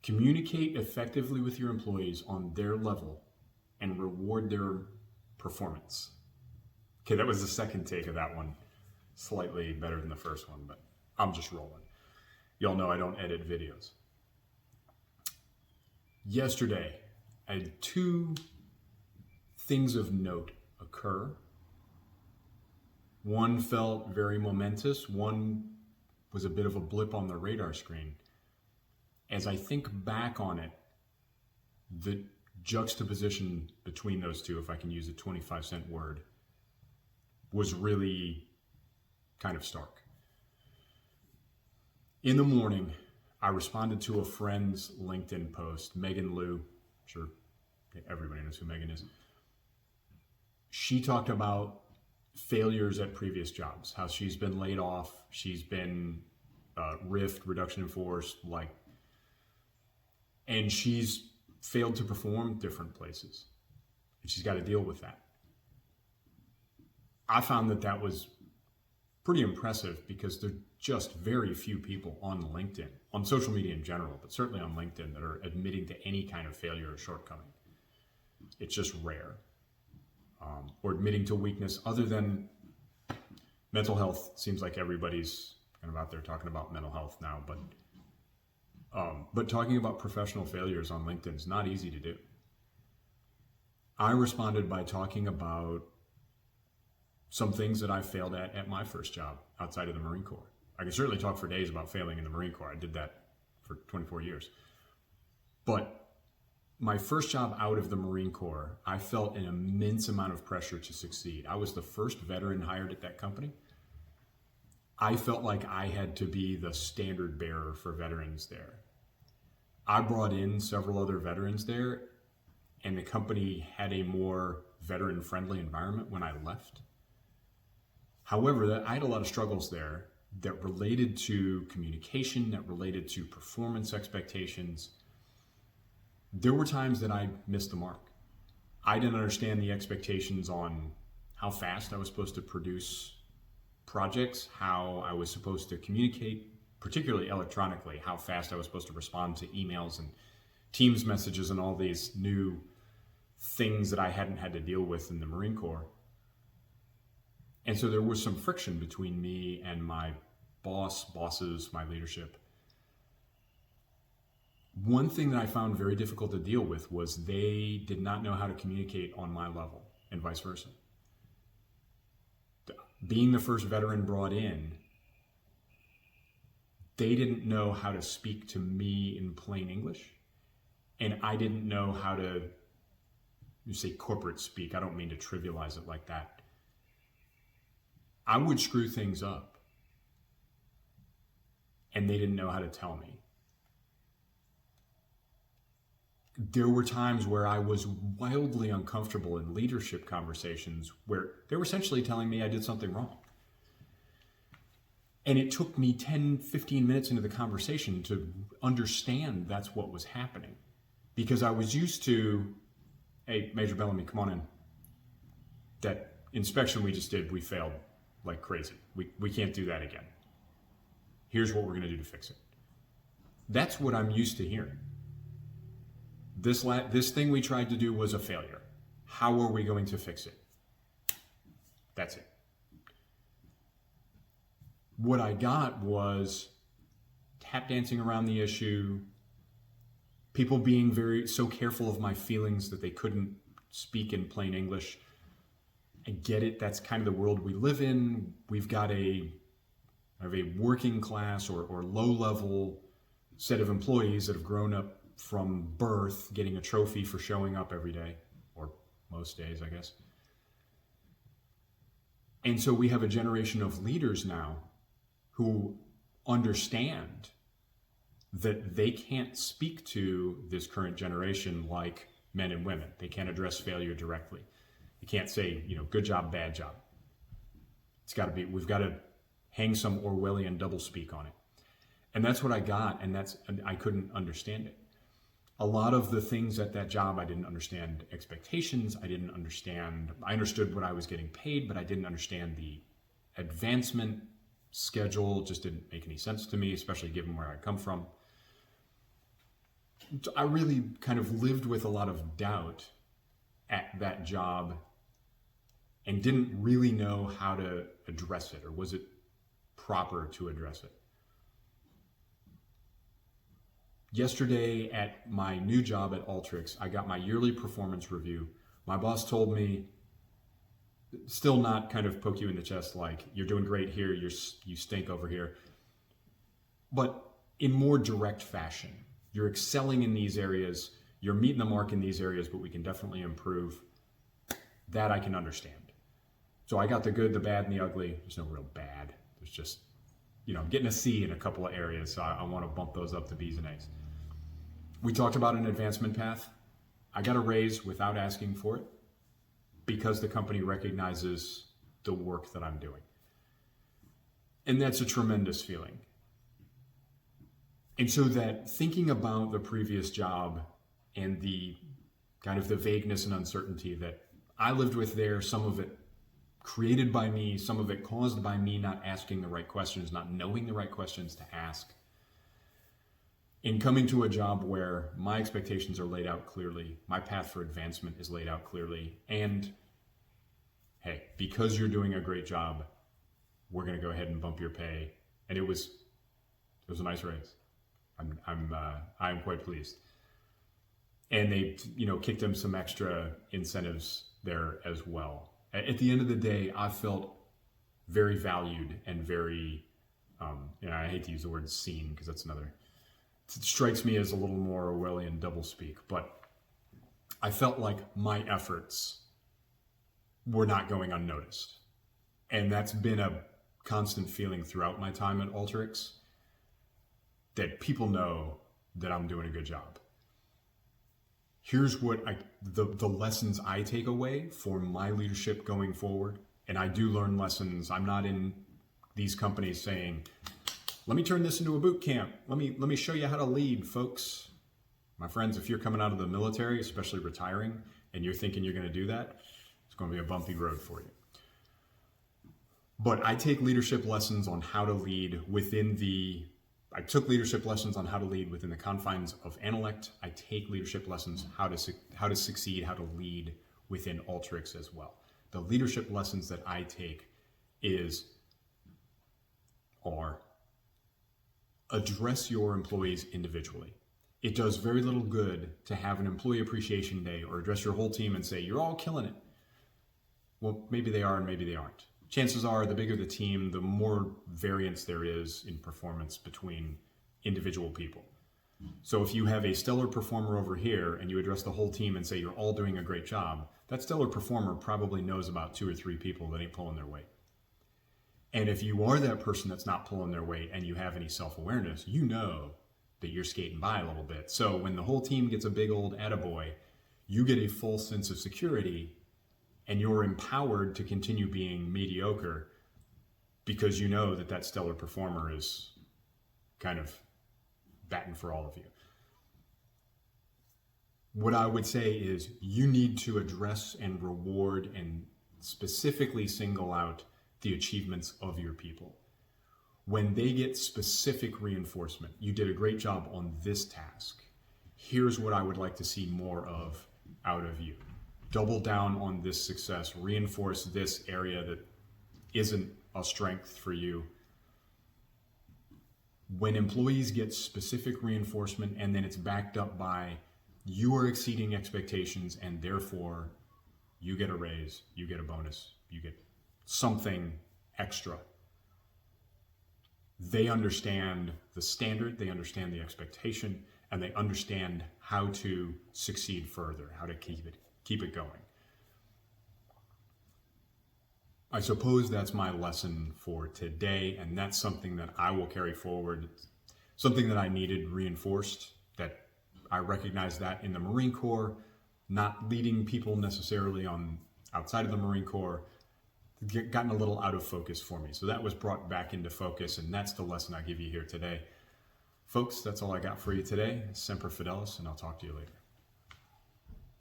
Communicate effectively with your employees on their level and reward their performance. Okay, that was the second take of that one. Slightly better than the first one, but I'm just rolling. Y'all know I don't edit videos. Yesterday, I had two things of note occur. One felt very momentous. One was a bit of a blip on the radar screen. As I think back on it, the juxtaposition between those two, if I can use a 25-cent word, was really kind of stark. In the morning, I responded to a friend's LinkedIn post, Megan Liu. I'm sure everybody knows who Megan is. She talked about failures at previous jobs, how she's been laid off, she's been RIF'd, reduction in force, and she's failed to perform different places. And she's got to deal with that. I found that was pretty impressive because there are just very few people on LinkedIn, on social media in general, but certainly on LinkedIn, that are admitting to any kind of failure or shortcoming. It's just rare. Or admitting to weakness other than mental health. Seems like everybody's kind of out there talking about mental health now, but talking about professional failures on LinkedIn is not easy to do. I responded by talking about some things that I failed at my first job outside of the Marine Corps. I can certainly talk for days about failing in the Marine Corps. I did that for 24 years. But my first job out of the Marine Corps, I felt an immense amount of pressure to succeed. I was the first veteran hired at that company. I felt like I had to be the standard bearer for veterans there. I brought in several other veterans there, and the company had a more veteran-friendly environment when I left. However, I had a lot of struggles there that related to communication, that related to performance expectations. There were times that I missed the mark. I didn't understand the expectations on how fast I was supposed to produce projects, how I was supposed to communicate, particularly electronically, how fast I was supposed to respond to emails and Teams messages and all these new things that I hadn't had to deal with in the Marine Corps. And so there was some friction between me and my bosses, my leadership. One thing that I found very difficult to deal with was they did not know how to communicate on my level and vice versa. Being the first veteran brought in, they didn't know how to speak to me in plain English, and I didn't know how to, you say corporate speak. I don't mean to trivialize it like that. I would screw things up, and they didn't know how to tell me. There were times where I was wildly uncomfortable in leadership conversations where they were essentially telling me I did something wrong. And it took me 10, 15 minutes into the conversation to understand that's what was happening. Because I was used to, hey, Major Bellamy, come on in. That inspection we just did, we failed like crazy. We can't do that again. Here's what we're going to do to fix it. That's what I'm used to hearing. This thing we tried to do was a failure. How are we going to fix it? That's it. What I got was tap dancing around the issue, people being so careful of my feelings that they couldn't speak in plain English. I get it. That's kind of the world we live in. We've got a working class or low level set of employees that have grown up from birth getting a trophy for showing up every day, or most days, I guess. And so we have a generation of leaders now who understand that they can't speak to this current generation like men and women. They can't address failure directly. You can't say, good job, bad job. We've got to hang some Orwellian doublespeak on it. And that's what I got, and I couldn't understand it. A lot of the things at that job, I didn't understand expectations. I understood what I was getting paid, but I didn't understand the advancement schedule. It just didn't make any sense to me, especially given where I come from. I really kind of lived with a lot of doubt at that job and didn't really know how to address it, or was it proper to address it. Yesterday at my new job at Alteryx, I got my yearly performance review. My boss told me, still not kind of poke you in the chest like, you're doing great here, you stink over here, but in more direct fashion. You're excelling in these areas, you're meeting the mark in these areas, but we can definitely improve. That I can understand. So I got the good, the bad, and the ugly. There's no real bad. There's just, I'm getting a C in a couple of areas, so I want to bump those up to B's and A's. We talked about an advancement path. I got a raise without asking for it because the company recognizes the work that I'm doing. And that's a tremendous feeling. And so that thinking about the previous job and the kind of the vagueness and uncertainty that I lived with there, some of it created by me, some of it caused by me not asking the right questions, not knowing the right questions to ask. In coming to a job where my expectations are laid out clearly, my path for advancement is laid out clearly, and hey, because you're doing a great job, we're going to go ahead and bump your pay. And it was a nice raise. I'm quite pleased. And they, kicked them some extra incentives there as well. At the end of the day, I felt very valued and very, I hate to use the word seen because that's another, it strikes me as a little more Orwellian doublespeak, but I felt like my efforts were not going unnoticed. And that's been a constant feeling throughout my time at Alteryx, that people know that I'm doing a good job. Here's what the lessons I take away for my leadership going forward. And I do learn lessons. I'm not in these companies saying, let me turn this into a boot camp. Let me show you how to lead, folks. My friends, if you're coming out of the military, especially retiring, and you're thinking you're going to do that, it's going to be a bumpy road for you. But I take leadership lessons on how to lead I took leadership lessons on how to lead within the confines of Intellect. I take leadership lessons how to succeed, how to lead within Alteryx as well. The leadership lessons that I take are address your employees individually. It does very little good to have an employee appreciation day or address your whole team and say, you're all killing it. Well, maybe they are and maybe they aren't. Chances are the bigger the team, the more variance there is in performance between individual people. So if you have a stellar performer over here and you address the whole team and say you're all doing a great job, that stellar performer probably knows about 2 or 3 people that ain't pulling their weight. And if you are that person that's not pulling their weight and you have any self-awareness, you know that you're skating by a little bit. So when the whole team gets a big old attaboy, you get a full sense of security and you're empowered to continue being mediocre because you know that stellar performer is kind of batting for all of you. What I would say is you need to address and reward and specifically single out the achievements of your people. When they get specific reinforcement, you did a great job on this task. Here's what I would like to see more of out of you. Double down on this success, reinforce this area that isn't a strength for you. When employees get specific reinforcement and then it's backed up by you are exceeding expectations and therefore you get a raise, you get a bonus, you get something extra. They understand the standard, they understand the expectation, and they understand how to succeed further, how to keep it going. I suppose that's my lesson for today, and that's something that I will carry forward, something that I needed reinforced, that I recognize that in the Marine Corps, not leading people necessarily on outside of the Marine Corps, gotten a little out of focus for me. So that was brought back into focus, and that's the lesson I give you here today. Folks, that's all I got for you today. Semper Fidelis, and I'll talk to you later.